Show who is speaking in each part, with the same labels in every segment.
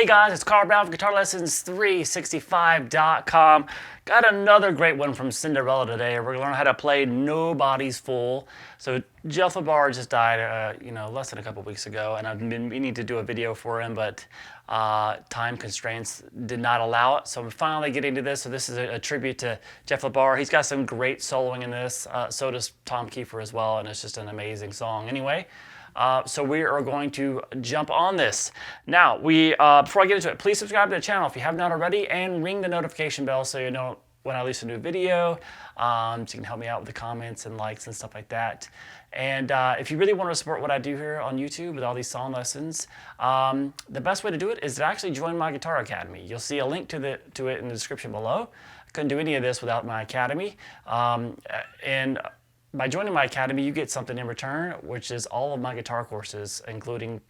Speaker 1: Hey guys, it's Carl Brown from GuitarLessons365.com. Got another great one from Cinderella today. We're going to learn how to play Nobody's Fool. So Jeff LaBar just died, less than a couple weeks ago, and I've been meaning to do a video for him, but time constraints did not allow it. So I'm finally getting to this. So this is a tribute to Jeff LaBar. He's got some great soloing in this. So does Tom Keifer as well, and it's just an amazing song. Anyway. So we are going to jump on this. Now, before I get into it, please subscribe to the channel if you have not already, and ring the notification bell so you know when I release a new video. So you can help me out with the comments and likes and stuff like that. And if you really want to support what I do here on YouTube with all these song lessons, the best way to do it is to actually join my Guitar Academy. You'll see a link to it in the description below. I couldn't do any of this without my academy. By joining my academy, you get something in return, which is all of my guitar courses, including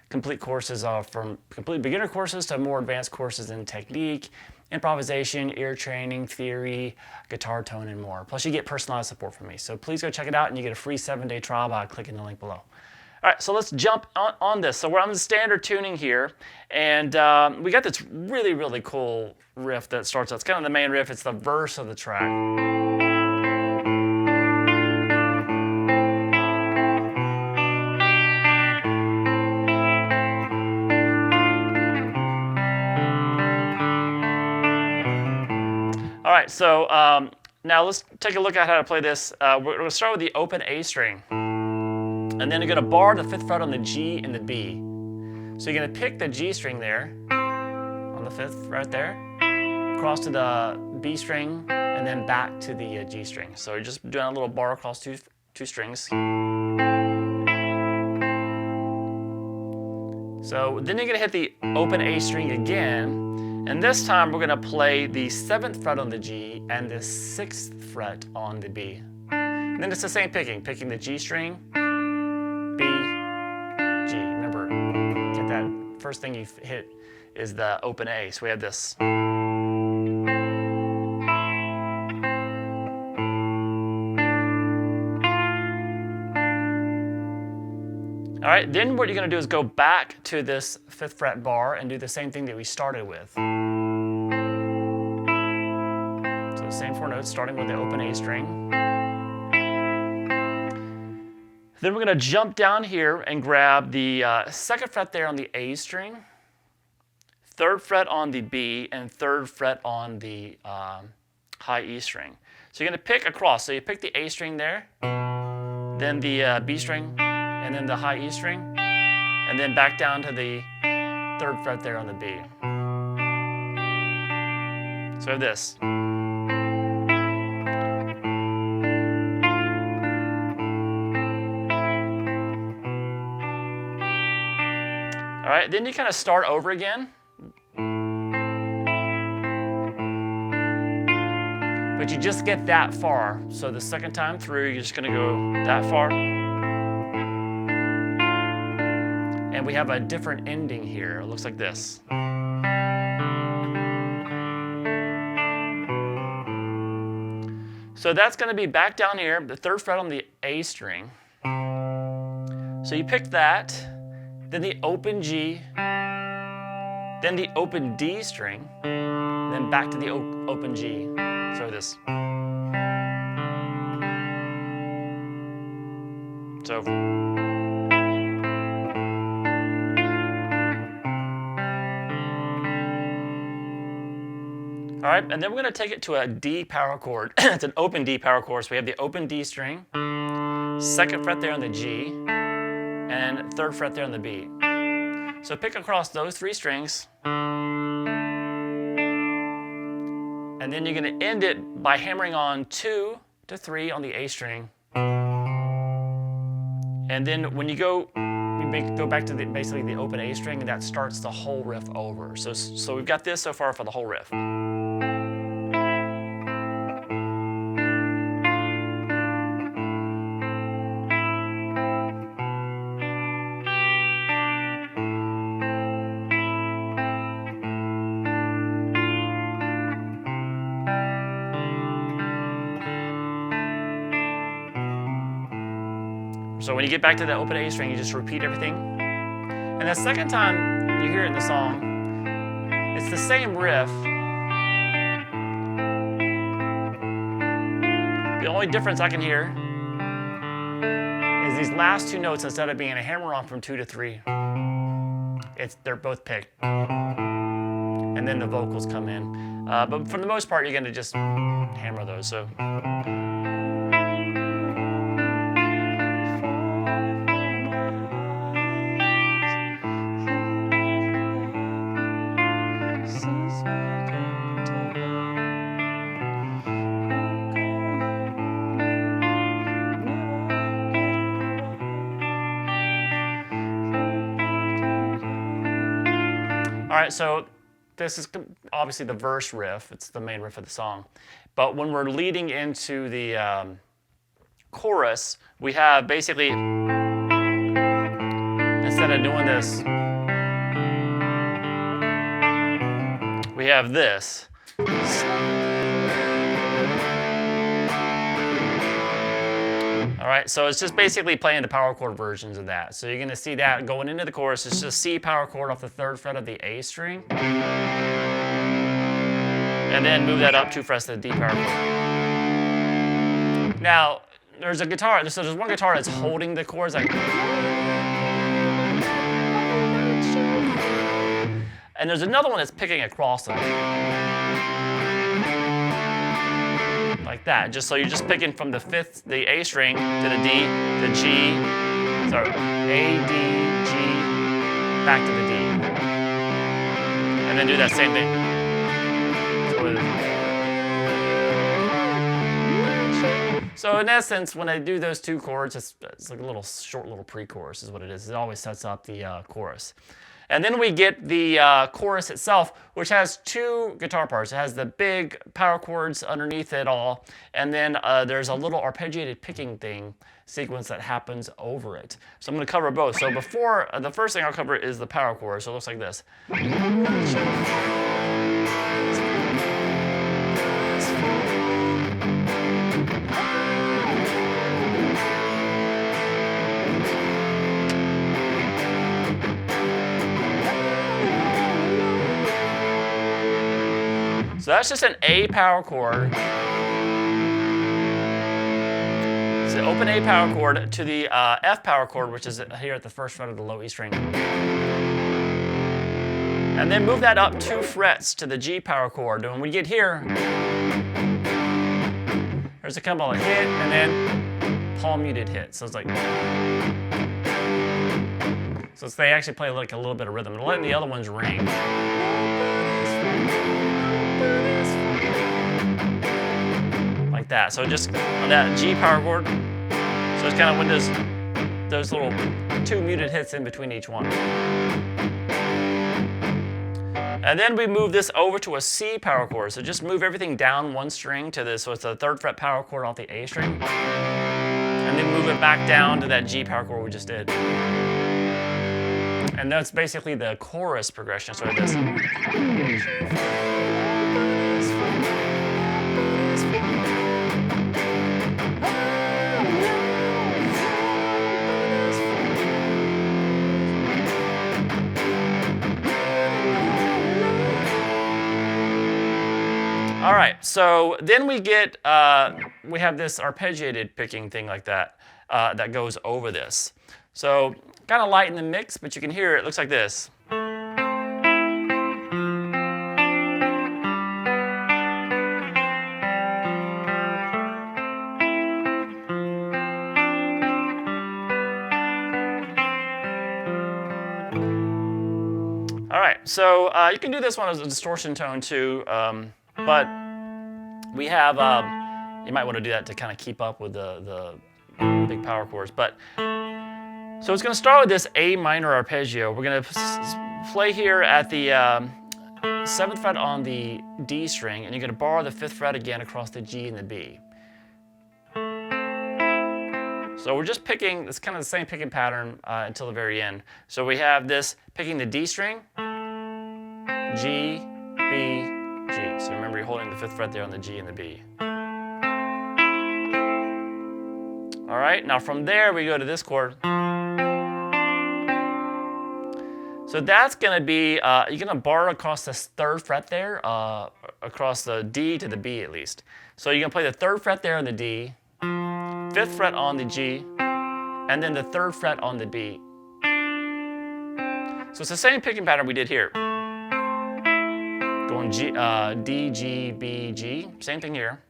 Speaker 1: complete courses from complete beginner courses to more advanced courses in technique, improvisation, ear training, theory, guitar tone, and more. Plus, you get personalized support from me. So please go check it out, and you get a free 7-day trial by clicking the link below. All right, so let's jump on this. So we're on the standard tuning here, and we got this really, really cool riff that starts out. It's kind of the main riff. It's the verse of the track. All right, so now let's take a look at how to play this. We're going to start with the open A string. And then you're going to bar the 5th fret on the G and the B. So you're going to pick the G string there, on the 5th right there, across to the B string, and then back to the G string. So you're just doing a little bar across two strings. So then you're going to hit the open A string again. And this time we're going to play the 7th fret on the G and the 6th fret on the B. And then it's the same picking the G string, B, G. Remember, get that first thing you hit is the open A. So we have this. All right, then what you're going to do is go back to this 5th fret bar and do the same thing that we started with. So the same 4 notes, starting with the open A string. Then we're going to jump down here and grab the 2nd fret there on the A string, 3rd fret on the B, and 3rd fret on the high E string. So you're going to pick across. So you pick the A string there, then the B string, and then the high E string, and then back down to the 3rd fret there on the B. So we have this. All right, then you kind of start over again. But you just get that far. So the second time through, you're just going to go that far. And we have a different ending here. It looks like this. So that's going to be back down here, the 3rd fret on the A string. So you pick that, then the open G, then the open D string, then back to the open G. So this. So. All right, and then we're going to take it to a D power chord. It's an open D power chord. So we have the open D string, 2nd fret there on the G, and 3rd fret there on the B. So pick across those 3 strings, and then you're going to end it by hammering on 2 to 3 on the A string. And then when you go back to basically the open A string, and that starts the whole riff over. So we've got this so far for the whole riff. So when you get back to the open A string, you just repeat everything. And the second time you hear it in the song, It's the same riff. The only difference I can hear is these last two notes, instead of being a hammer-on from 2 to 3, they're both picked. And then the vocals come in. But for the most part, you're going to just hammer those. So. All right, so this is obviously the verse riff. It's the main riff of the song. But when we're leading into the chorus, we have basically, instead of doing this, we have this. All right, so it's just basically playing the power chord versions of that. So you're going to see that going into the chorus. It's just C power chord off the 3rd fret of the A string. And then move that up 2 frets to the D power chord. Now, there's a guitar. So there's one guitar that's holding the chords. Like, and there's another one that's picking across them. Like that, just so you're just picking from the 5th, the A string, to the D, to G, sorry, A, D, G, back to the D. And then do that same thing. So in essence, when I do those 2 chords, it's like a little short little pre-chorus is what it is. It always sets up the chorus. And then we get the chorus itself, which has 2 guitar parts. It has the big power chords underneath it all, and then there's a little arpeggiated picking sequence that happens over it. So I'm going to cover both. So before, the first thing I'll cover is the power chord. So it looks like this. So that's just an A power chord. It's an open A power chord to the F power chord, which is here at the 1st fret of the low E string. And then move that up 2 frets to the G power chord. And when we get here, there's a couple of hit and then palm muted hit. So it's like, so they actually play like a little bit of rhythm. And letting the other ones ring. Like that. So just on that G power chord. So it's kind of when those little 2 muted hits in between each one. And then we move this over to a C power chord. So just move everything down 1 string to this. So it's a 3rd fret power chord off the A string. And then move it back down to that G power chord we just did. And that's basically the chorus progression. So it does. All right, so then we get, we have this arpeggiated picking thing like that, that goes over this. So kind of light in the mix, but you can hear it looks like this. All right, so you can do this one as a distortion tone too. But we have, you might want to do that to kind of keep up with the big power chords. But so it's going to start with this A minor arpeggio. We're going to play here at the 7th fret on the D string, and you're going to borrow the 5th fret again across the G and the B. So we're just picking, it's kind of the same picking pattern until the very end. So we have this picking the D string, G, B, G. So remember you're holding the 5th fret there on the G and the B. All right, now from there we go to this chord. So that's going to be, you're going to bar across this 3rd fret there, across the D to the B at least. So you're going to play the 3rd fret there on the D, 5th fret on the G, and then the 3rd fret on the B. So it's the same picking pattern we did here. Going G, D, G, B, G, same thing here.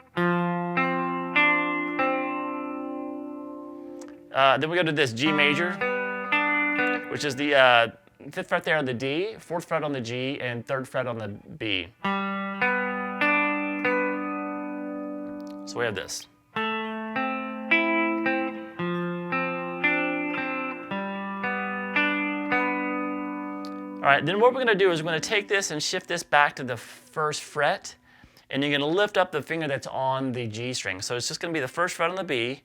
Speaker 1: Then we go to this G major, which is the 5th fret there on the D, 4th fret on the G, and 3rd fret on the B. So we have this. All right, then what we're going to do is we're going to take this and shift this back to the 1st fret, and you're going to lift up the finger that's on the G string. So it's just going to be the 1st fret on the B,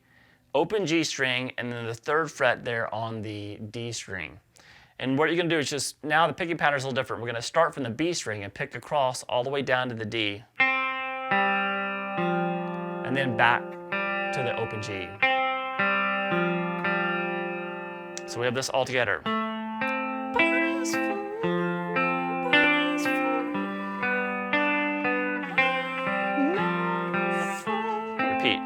Speaker 1: open G string, and then the 3rd fret there on the D string. And what you're going to do is just, now the picking pattern is a little different. We're going to start from the B string and pick across all the way down to the D, and then back to the open G. So we have this all together. Repeat.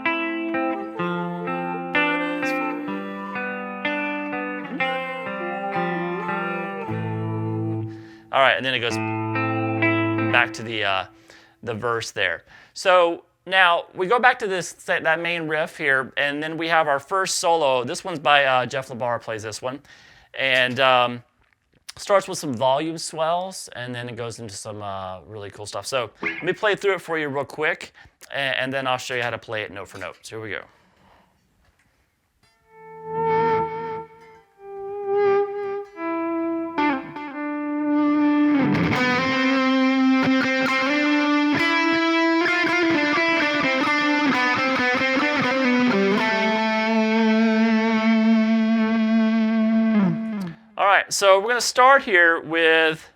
Speaker 1: All right, and then it goes back to the verse there. So now we go back to that main riff here, and then we have our first solo. This one's by Jeff LaBar, plays this one, and starts with some volume swells, and then it goes into some really cool stuff. So let me play through it for you real quick, and then I'll show you how to play it note for note. So here we go. All right, so we're going to start here with,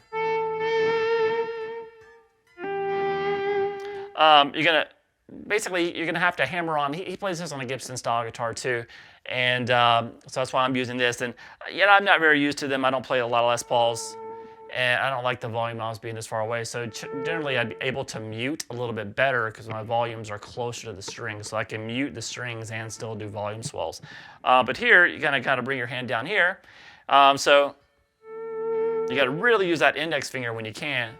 Speaker 1: you're gonna have to hammer on. He plays this on a Gibson style guitar too, and so that's why I'm using this. And yet I'm not very used to them. I don't play a lot of Les Pauls, and I don't like the volume knobs being this far away. So generally I'd be able to mute a little bit better because my volumes are closer to the strings, so I can mute the strings and still do volume swells. But here you're gonna kind of bring your hand down here. So you got to really use that index finger when you can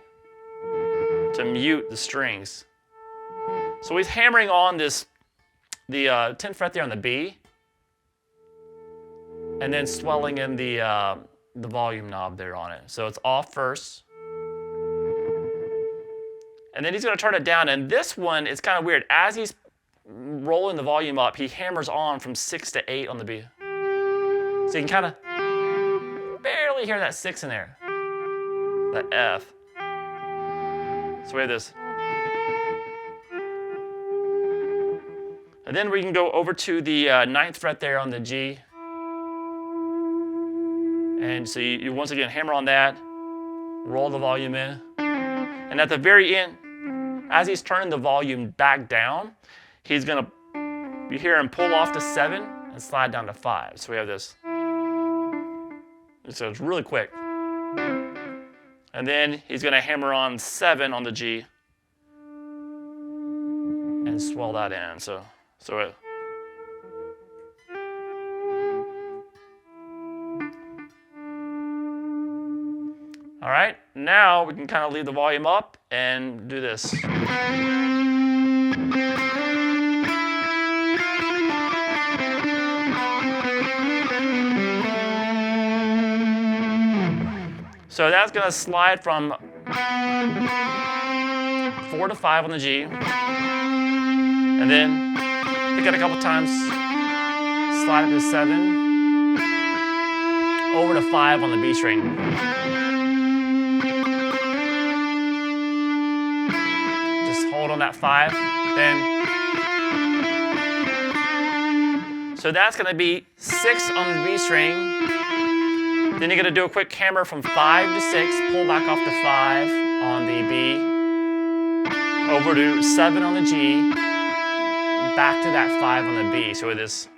Speaker 1: to mute the strings. So he's hammering on the 10th fret there on the B, and then swelling in the volume knob there on it. So it's off first, and then he's going to turn it down. And this one is kind of weird. As he's rolling the volume up, he hammers on from 6 to 8 on the B. So you can kind of barely hear that 6 in there, that F. So we have this. And then we can go over to the 9th fret there on the G. And so you once again hammer on that, roll the volume in. And at the very end, as he's turning the volume back down, he's going to, you hear him pull off to 7 and slide down to 5. So we have this. So it's really quick. And then he's going to hammer on 7 on the G and swell that in. So it. All right, now we can kind of leave the volume up and do this. So that's going to slide from 4 to 5 on the G, and then pick it a couple times, slide up to 7, over to 5 on the B string. Just hold on that 5, then. So that's going to be 6 on the B string. Then you're going to do a quick hammer from 5 to 6, pull back off to 5 on the B, over to 7 on the G, back to that 5 on the B. So it is.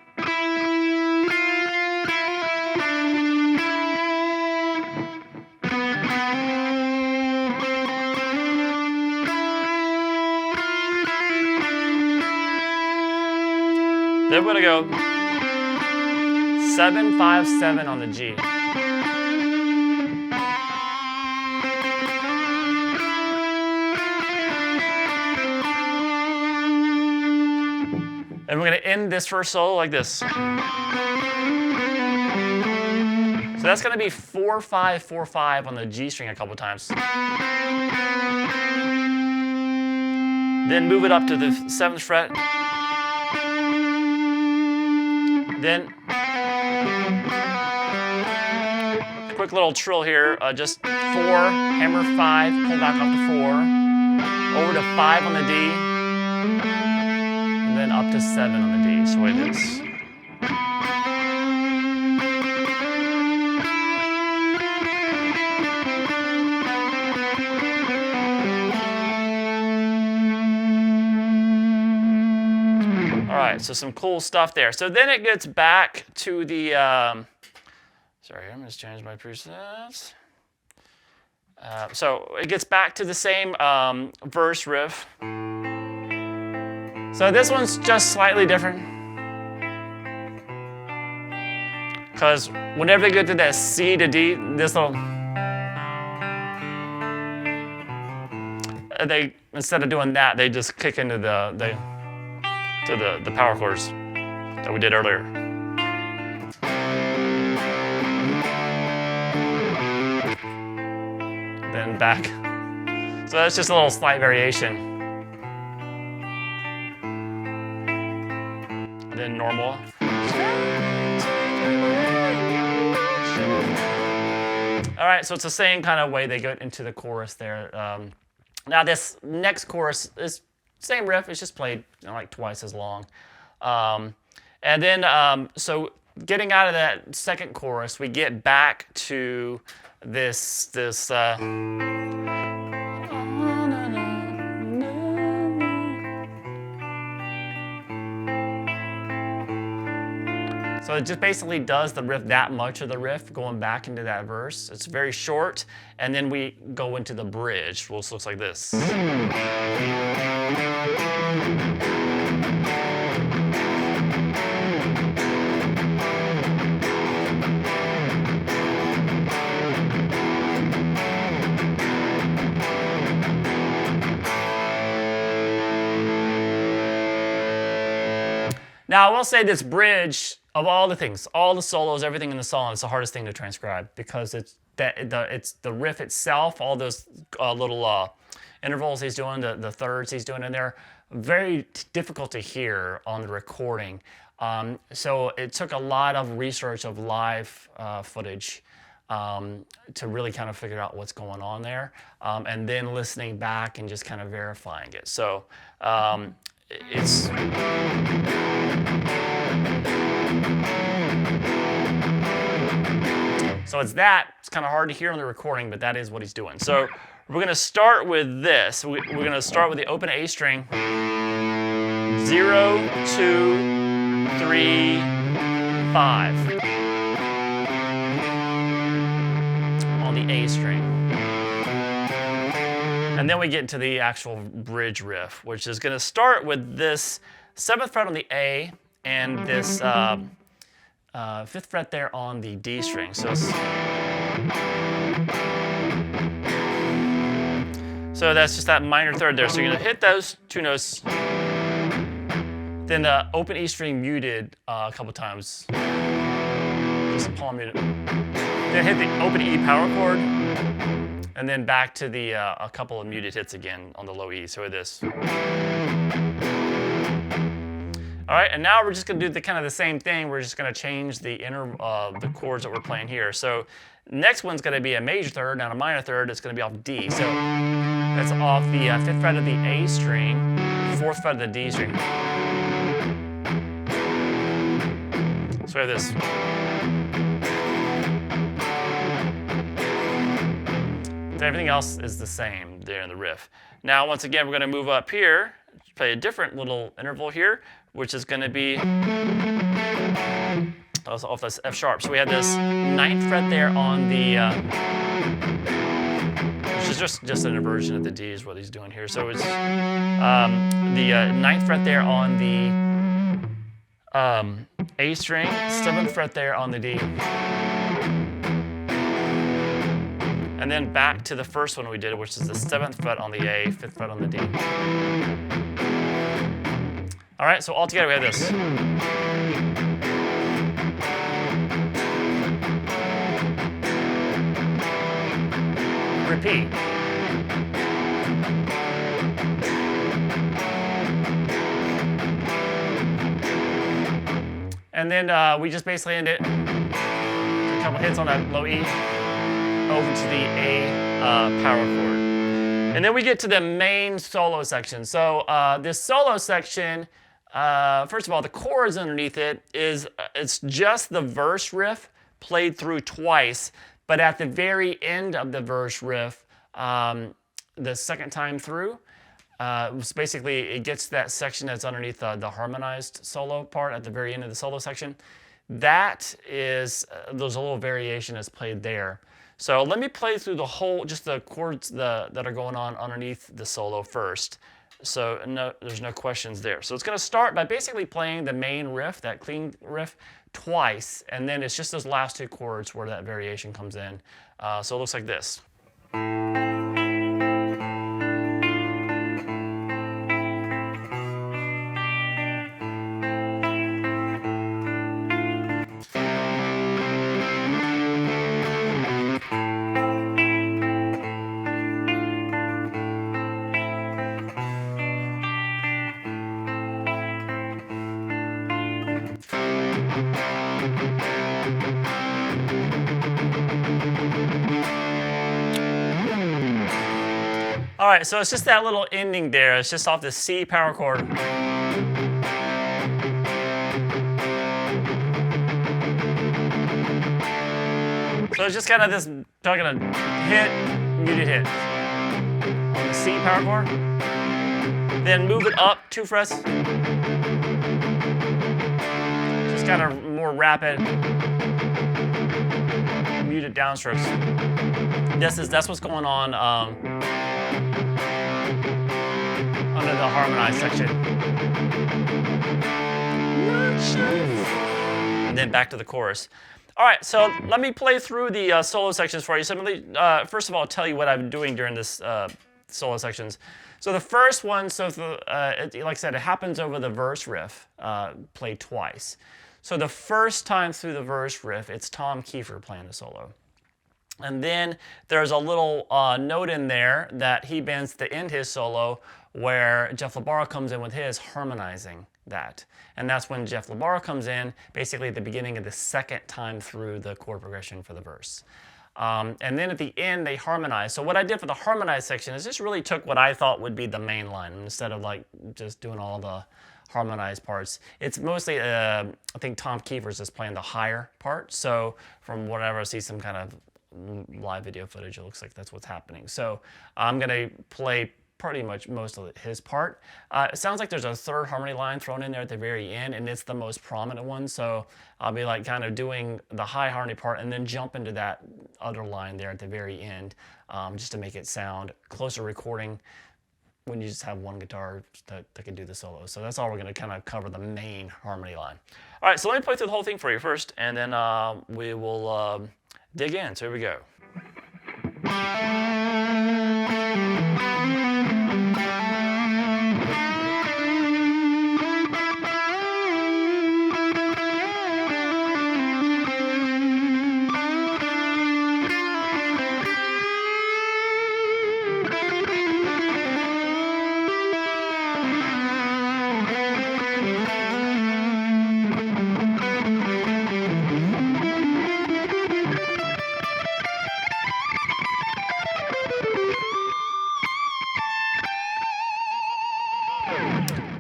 Speaker 1: then we're gonna go 7, 5, 7 on the G. And we're going to end this first solo like this. So that's going to be 4, 5, 4, 5 on the G string a couple times. Then move it up to the 7th fret. Then, quick little trill here, just 4, hammer 5, pull back off the 4, over to 5 on the D, and then up to 7 on the D, so it is. Alright, so some cool stuff there. So then it gets back to the, sorry, I'm just changing my presets. So it gets back to the same verse riff. So this one's just slightly different. Because whenever they get to that C to D, this will, they, instead of doing that, they just kick into the power chords that we did earlier. Then back. So that's just a little slight variation. Then normal. All right, so it's the same kind of way they go into the chorus there. Now this next chorus is same riff, it's just played like twice as long. And then, so getting out of that second chorus, we get back to this so it just basically does the riff, that much of the riff, going back into that verse. It's very short, and then we go into the bridge, which looks like this. Now, I will say this bridge, of all the things, all the solos, everything in the song, is the hardest thing to transcribe because it's the riff itself, all those little intervals he's doing, the thirds he's doing in there, very difficult to hear on the recording. So it took a lot of research of live footage to really kind of figure out what's going on there, and then listening back and just kind of verifying it. So it's that. It's kind of hard to hear on the recording, but that is what he's doing. So we're going to start with this. We're going to start with the open A string. 0, 2, 3, 5. On the A string. And then we get into the actual bridge riff, which is going to start with this 7th fret on the A and this 5th fret there on the D string. So that's just that minor third there. So you're going to hit those two notes, then the open E string muted a couple times, just a palm muted. Then hit the open E power chord, and then back to the a couple of muted hits again on the low E. So this. All right, and now we're just going to do the kind of the same thing. We're just going to change the the chords that we're playing here. So next one's going to be a major third, not a minor third. It's going to be off D. So that's off the 5th fret of the A string, 4th fret of the D string. So we have this. Everything else is the same there in the riff. Now, once again, we're going to move up here, play a different little interval here, which is going to be off this F sharp. So we have this 9th fret there on the, which is just an inversion of the D is what he's doing here. So it's the 9th fret there on the A string, 7th fret there on the D. And then back to the first one we did, which is the 7th fret on the A, 5th fret on the D. All right, so all together we have this. Repeat. And then we just basically end it, a couple hits on that low E, over to the A power chord. And then we get to the main solo section. So this solo section, first of all, the chords underneath it it's just the verse riff played through twice, but at the very end of the verse riff, the second time through, basically it gets that section that's underneath the harmonized solo part at the very end of the solo section. That is, there's a little variation that's played there. So let me play through the whole, just the chords that are going on underneath the solo first. So no, there's no questions there. So it's going to start by basically playing the main riff, that clean riff, twice, and then it's just those last two chords where that variation comes in. So it looks like this. All right, so it's just that little ending there. It's just off the C power chord. So it's just kind of this, talking a hit, muted hit on the C power chord. Then move it up 2 frets. Just kind of more rapid, muted downstrokes. That's what's going on under the harmonized section. And then back to the chorus. All right, so let me play through the solo sections for you. So first of all, I'll tell you what I'm doing during this solo sections. So the first one, like I said, it happens over the verse riff, played twice. So the first time through the verse riff, it's Tom Keifer playing the solo. And then there's a little note in there that he bends to end his solo where Jeff LaBar comes in with his harmonizing that. And that's when Jeff LaBar comes in, basically at the beginning of the second time through the chord progression for the verse. And then at the end, they harmonize. So what I did for the harmonized section is just really took what I thought would be the main line instead of like just doing all the harmonized parts. It's mostly, I think Tom Keifer's is playing the higher part. So from whatever I see some kind of live video footage, it looks like that's what's happening. So I'm gonna play pretty much most of his part. It sounds like there's a third harmony line thrown in there at the very end, and it's the most prominent one. So I'll be like kind of doing the high harmony part and then jump into that other line there at the very end, just to make it sound closer recording when you just have one guitar that can do the solo. So that's all we're gonna kind of cover, the main harmony line. All right, so let me play through the whole thing for you first, and then we will dig in. So here we go.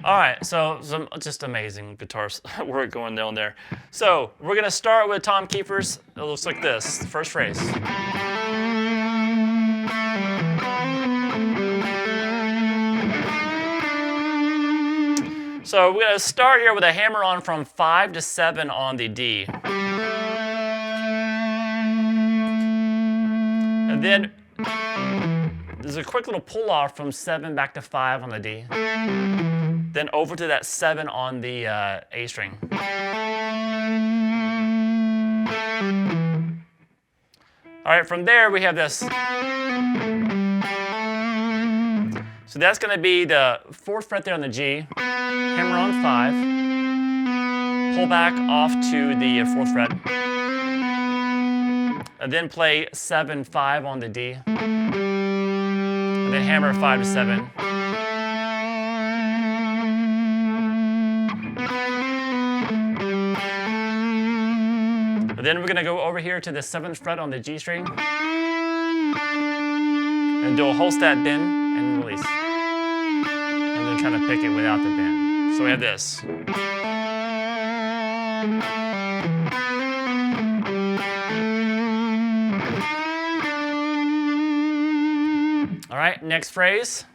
Speaker 1: All right, so some just amazing guitar work going down there. So we're gonna start with Tom Keifer's. It looks like this, the first phrase. So we're gonna start here with a hammer on from 5 to 7 on the D. And then there's a quick little pull off from 7 back to 5 on the D. then over to that 7 on the A string. All right, from there we have this. So that's going to be the 4th fret there on the G, hammer on 5, pull back off to the 4th fret, and then play 7, 5 on the D, and then hammer 5 to 7. And then we're going to go over here to the 7th fret on the G string and do a whole stat bend and release. And then kind of pick it without the bend. So we have this. All right, next phrase.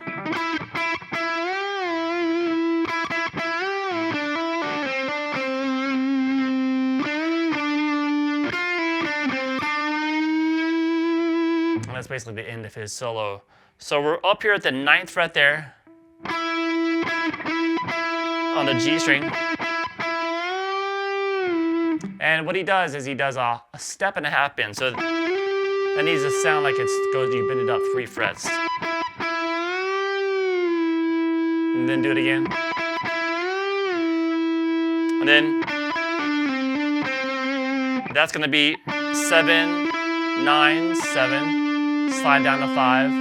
Speaker 1: That's basically the end of his solo. So we're up here at the 9th fret there on the G string. And what he does is he does a 1.5 bend. So that needs to sound like you bend it up 3 frets. And then do it again. And then that's going to be 7, 9, 7. Slide down to 5,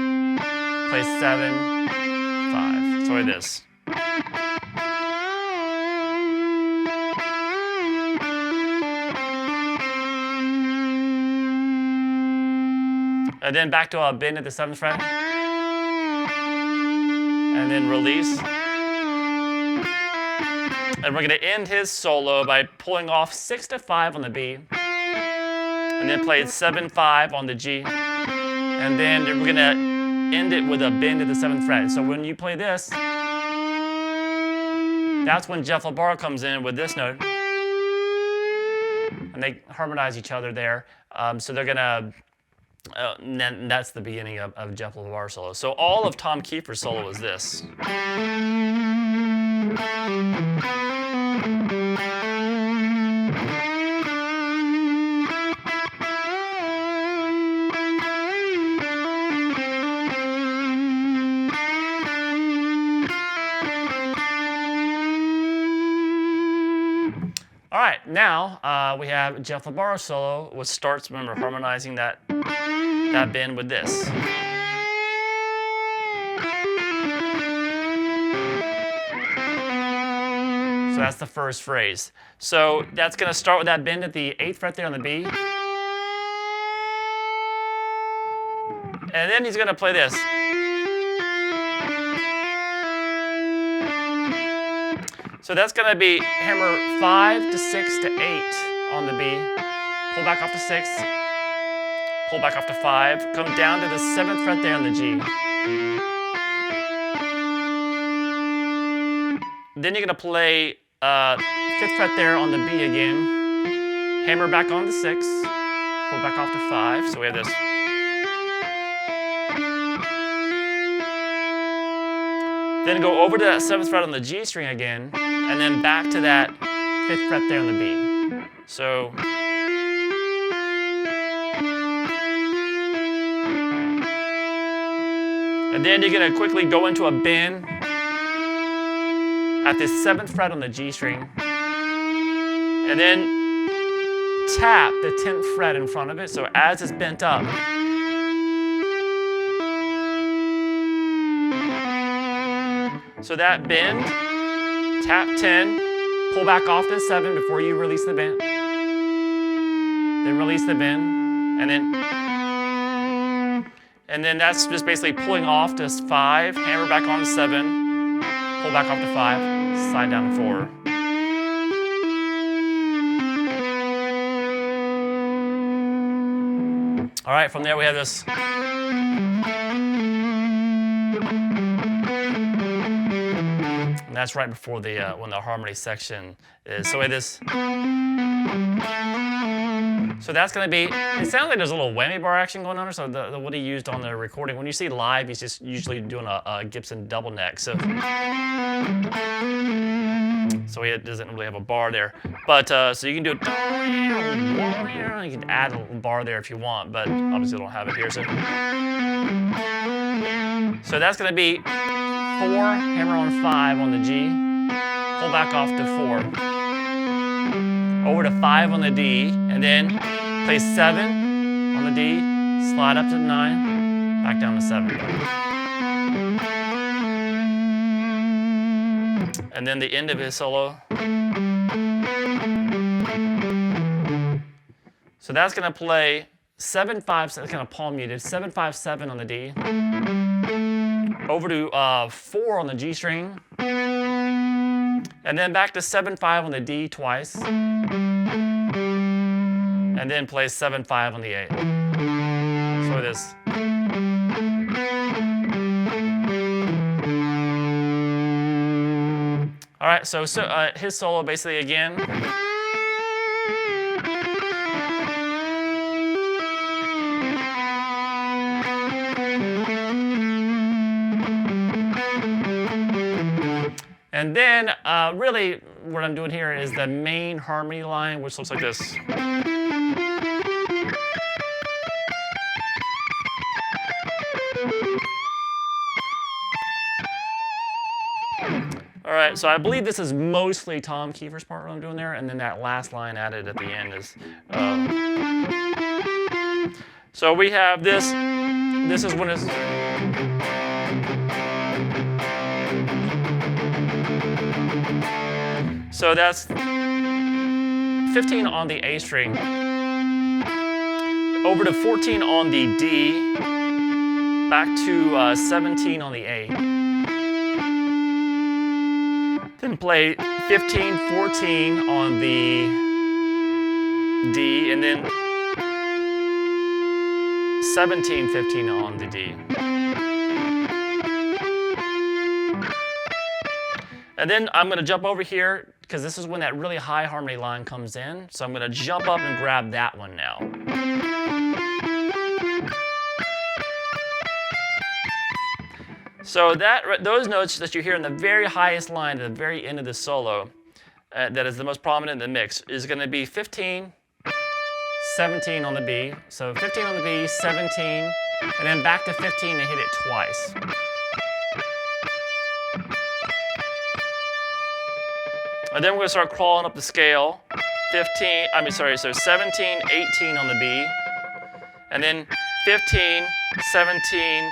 Speaker 1: play 7, 5. So like this. And then back to a bend at the 7th fret. And then release. And we're going to end his solo by pulling off 6 to 5 on the B. And then play 7, 5 on the G. And then we're going to end it with a bend at the 7th fret. So when you play this, that's when Jeff LaBar comes in with this note. And they harmonize each other there. So they're going to, and that's the beginning of Jeff LaBar solo. So all of Tom Keifer's solo is this. All right, now we have Jeff LaBar solo, which starts, remember, harmonizing that bend with this. So that's the first phrase. So that's going to start with that bend at the 8th fret there on the B. And then he's going to play this. So that's going to be hammer 5 to 6 to 8 on the B. Pull back off to 6. Pull back off to 5. Come down to the 7th fret there on the G. Then you're going to play 5th fret there on the B again. Hammer back on to 6. Pull back off to 5. So we have this. Then go over to that 7th fret on the G string again, and then back to that 5th fret there on the B. So and then you're going to quickly go into a bend at the 7th fret on the G string, and then tap the 10th fret in front of it, so as it's bent up. So that bend, tap 10, pull back off to 7 before you release the bend. Then release the bend, and then that's just basically pulling off to 5, hammer back on to 7, pull back off to 5, slide down to 4. All right, from there we have this. And that's right before the when the harmony section is. So we have this. So that's going to be, it sounds like there's a little whammy bar action going on, so what he used on the recording. When you see live, he's just usually doing a Gibson double neck. So he doesn't really have a bar there. But so you can do it, you can add a little bar there if you want, but obviously I don't have it here. So that's going to be 4, hammer on 5 on the G, pull back off to 4. Over to 5 on the D, and then play 7 on the D, slide up to 9, back down to 7. And then the end of his solo. So that's going to play 7-5, that's kind of palm muted, 7-5-7 on the D, over to 4 on the G string, and then back to 7-5 on the D twice, and then play 7-5 on the A. So it is. All right, so his solo basically again. And then really what I'm doing here is the main harmony line, which looks like this. All right, so I believe this is mostly Tom Keifer's part, what I'm doing there, and then that last line added at the end is. So we have this. This is when it's. So that's 15 on the A string, over to 14 on the D, back to 17 on the A. Then play 15, 14 on the D, and then 17, 15 on the D. And then I'm going to jump over here, because this is when that really high harmony line comes in. So I'm going to jump up and grab that one now. So those notes that you hear in the very highest line at the very end of the solo, that is the most prominent in the mix, is going to be 15, 17 on the B. So 15 on the B, 17, and then back to 15 and hit it twice. And then we're going to start crawling up the scale. So 17, 18 on the B, and then 15, 17,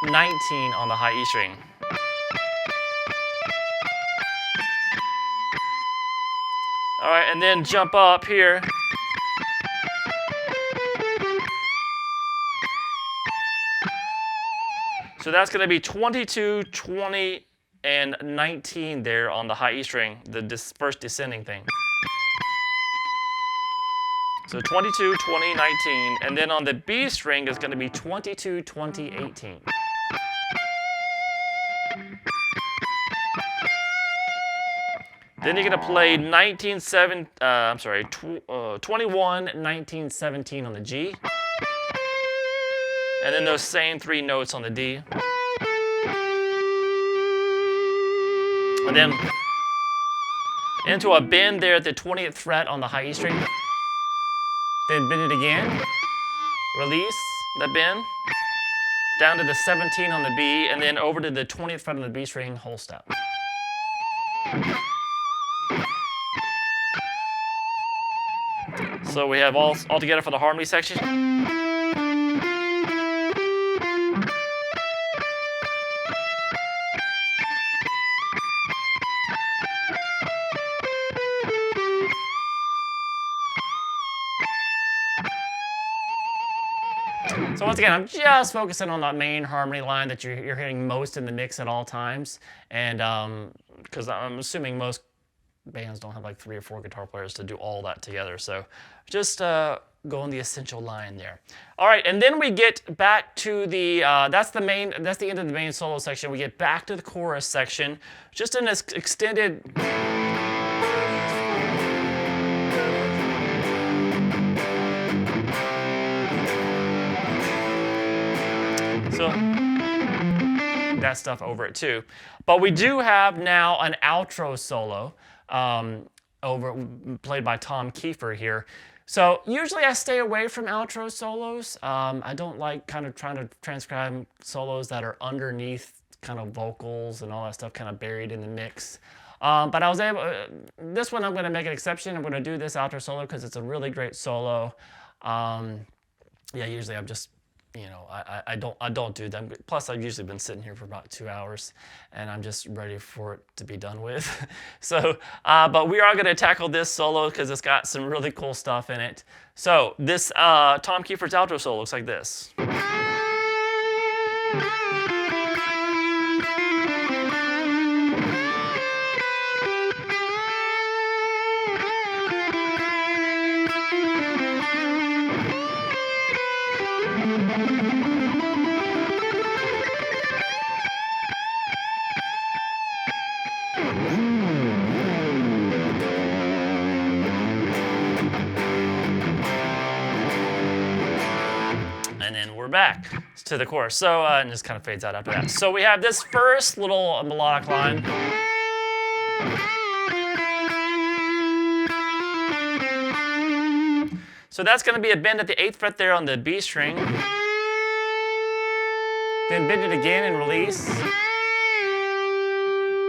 Speaker 1: 19 on the high E string. All right, and then jump up here. So that's going to be 22, 20, and 19 there on the high E string, the first descending thing. So 22, 20, 19, and then on the B string is going to be 22, 20, 18. Then you're going to play 21, 19, 17 on the G. And then those same 3 notes on the D. And then into a bend there at the 20th fret on the high E string. Then bend it again. Release that bend. Down to the 17 on the B, and then over to the 20th fret on the B string, whole step. So we have all together for the harmony section. So once again, I'm just focusing on that main harmony line that you're hearing most in the mix at all times, and because I'm assuming most bands don't have like 3 or 4 guitar players to do all that together. So just go on the essential line there. All right, and then we get back to the that's the end of the main solo section. We get back to the chorus section, just in this extended. that stuff over it too. But we do have now an outro solo played by Tom Keifer here. So usually I stay away from outro solos. I don't like kind of trying to transcribe solos that are underneath kind of vocals and all that stuff kind of buried in the mix. But I was able, this one I'm going to make an exception. I'm going to do this outro solo because it's a really great solo. Yeah, usually I'm just, you know, I don't do them. Plus I've usually been sitting here for about 2 hours and I'm just ready for it to be done with. So, but we are going to tackle this solo because it's got some really cool stuff in it. So this Tom Keifer's outro solo looks like this. And then we're back to the chorus. So, and just kind of fades out after that. So we have this first little melodic line. So that's going to be a bend at the 8th fret there on the B string. Then bend it again and release.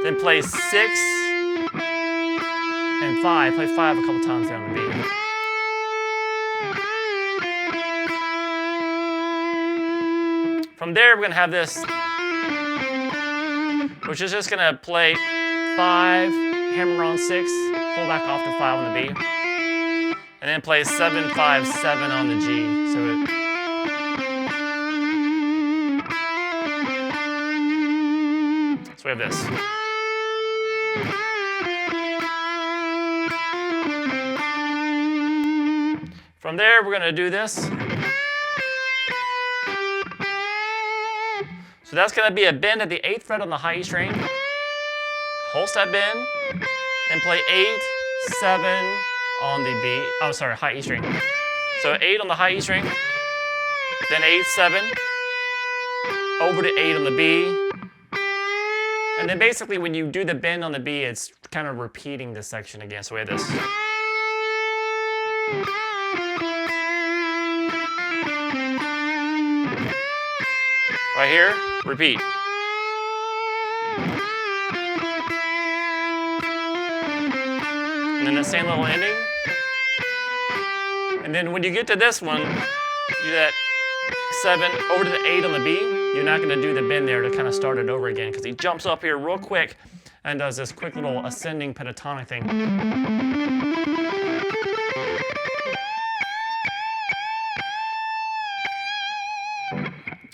Speaker 1: Then play 6 and 5. Play 5 a couple times there on the B. From there, we're going to have this, which is just going to play 5, hammer on 6, pull back off to 5 on the B, and then play 7, 5, 7 on the G. So we have this. From there, we're going to do this. So that's going to be a bend at the 8th fret on the high E string. Whole step bend, and play 8, 7 on the B. Oh, sorry, high E string. So 8 on the high E string, then 8, 7, over to 8 on the B. And then basically when you do the bend on the B, it's kind of repeating this section again. So we have this. Right here, repeat. And then the same little ending. And then when you get to this one, you do that 7 over to the 8 on the B. You're not going to do the bend there to kind of start it over again because he jumps up here real quick and does this quick little ascending pentatonic thing.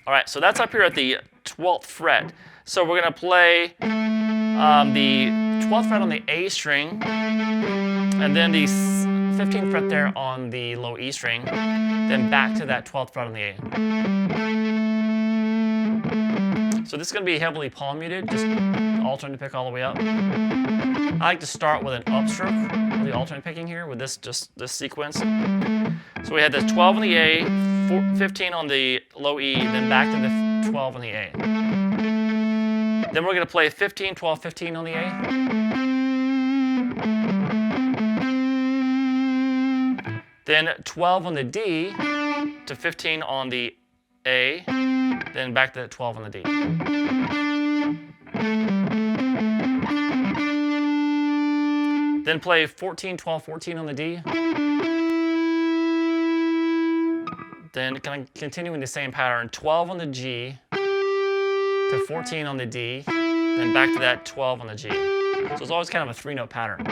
Speaker 1: All right, so that's up here at the 12th fret. So we're going to play the 12th fret on the A string, and then the 15th fret there on the low E string, then back to that 12th fret on the A. So this is going to be heavily palm muted, just alternate pick all the way up. I like to start with an upstroke for the alternate picking here with this sequence. So we had the 12 on the A, 15 on the low E, then back to the 12 on the A. Then we're going to play 15, 12, 15 on the A. Then 12 on the D to 15 on the A, then back to 12 on the D. Then play 14, 12, 14 on the D. Then kind of continuing the same pattern, 12 on the G to 14 on the D, then back to that 12 on the G. So it's always kind of a 3-note pattern.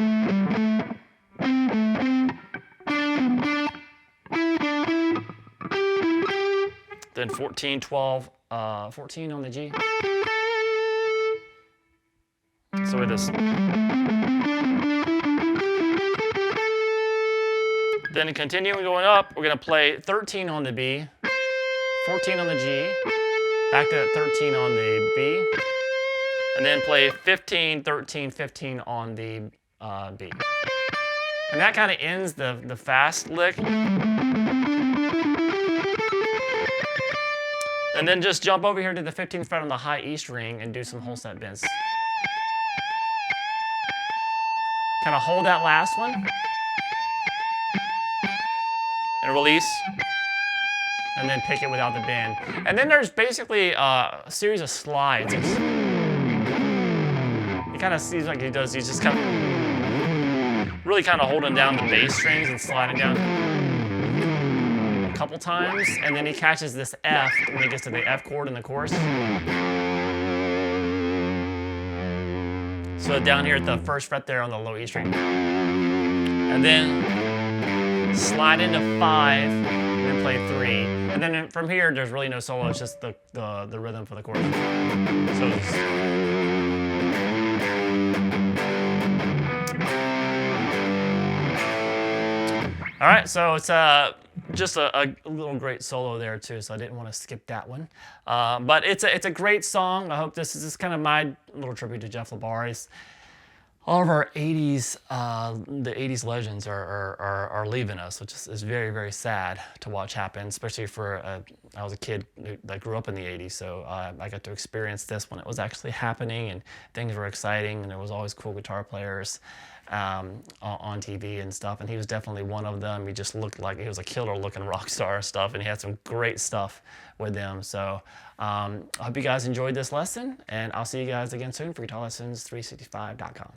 Speaker 1: Then 14, 12, 14 on the G. So it is. Then continuing going up, we're going to play 13 on the B, 14 on the G, back to that 13 on the B, and then play 15, 13, 15 on the B. And that kind of ends the fast lick. Then And then just jump over here to the 15th fret on the high E string and do some whole set bends. Kind of hold that last one. And release. And then pick it without the bend. And then there's basically a series of slides. It kind of seems like he does. He's just kind of really kind of holding down the bass strings and sliding down a couple times. And then he catches this F when he gets to the F chord in the chorus. So down here at the first fret there on the low E string. And then slide into 5, and then play 3. And then from here, there's really no solo, it's just the rhythm for the chorus. So it's, all right, so it's just a little great solo there too, so I didn't want to skip that one. But it's a great song. I hope this is kind of my little tribute to Jeff LaBar. All of our 80s, the 80s legends are leaving us, which is very, very sad to watch happen, especially for, I was a kid that grew up in the 80s, so I got to experience this when it was actually happening, and things were exciting, and there was always cool guitar players on TV and stuff, and he was definitely one of them. He just looked like he was a killer looking rock star stuff, and he had some great stuff with them. So I hope you guys enjoyed this lesson, and I'll see you guys again soon for GuitarLessons365.com.